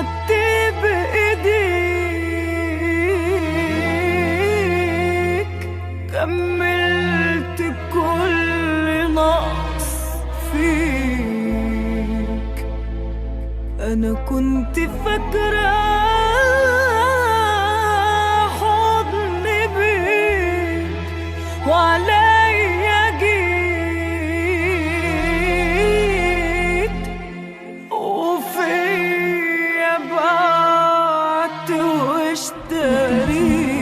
خدت بإيديك، كملت كل نقص فيك. أنا كنت فاكرة حضن بيك وعليا جيت، وفيا بعت واشتريت.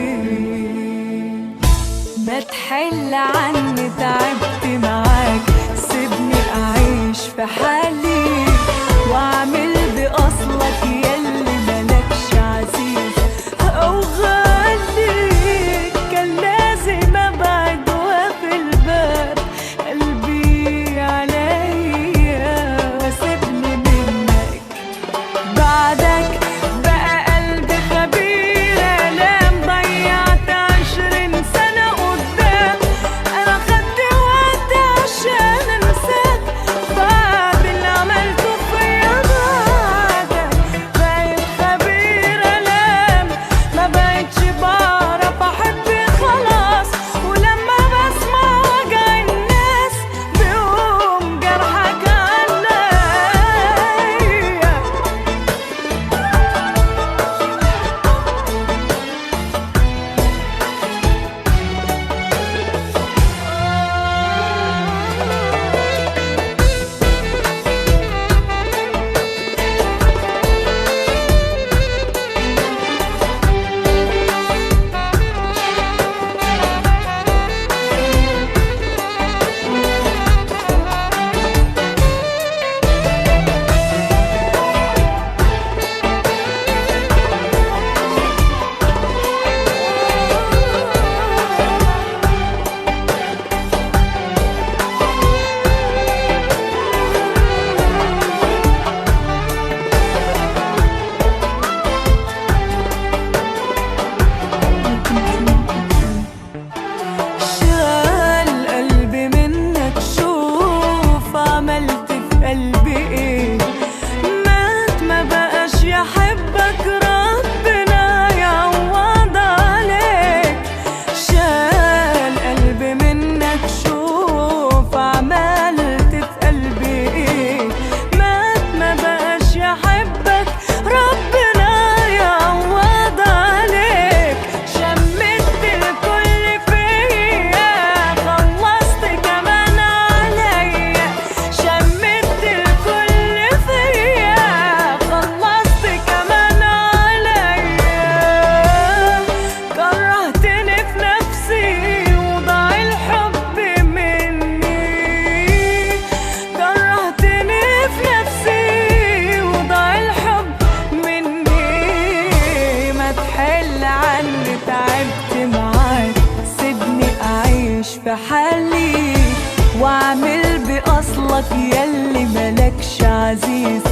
ما تحل عني، تعبت معاك، سيبني أعيش في حالي وأعمل بأصلك يلي ملكش عزيز أو غالي. كان لازم أبعد وأقفل الباب قلبي عليا وأسيبني منك. بعدك بقى قلبي خبير آلام، ضيعت 20 سنة قدام. أنا خدت وقت عشان أنساك بعد اللي عملته فيا. بعدك بقيت خبير آلام، ما بقتش بعرف أحب خلاص. ولما بسمع وجع الناس بيقوم جرحك عليا. شال قلبي منك، شوف عملت في قلبي ايه. مات ما بقاش يحبك، ربنا يعوض عليك. شال قلبي منك، شوف عملت في قلبي ايه. مات ما بقاش يحبك، ربنا يعوض عليك. شمت الكل فيا، خلصت كمان عليا. شمت الكل فيا، خلصت كمان عليا. كرهتني في نفسي وضاع الحب مني. كرهتني في نفسي وضاع الحب مني. ما تحل عني، تعبت معاك، سيبني أعيش في حالي وأعمل بأصلك يلي ملكش عزيز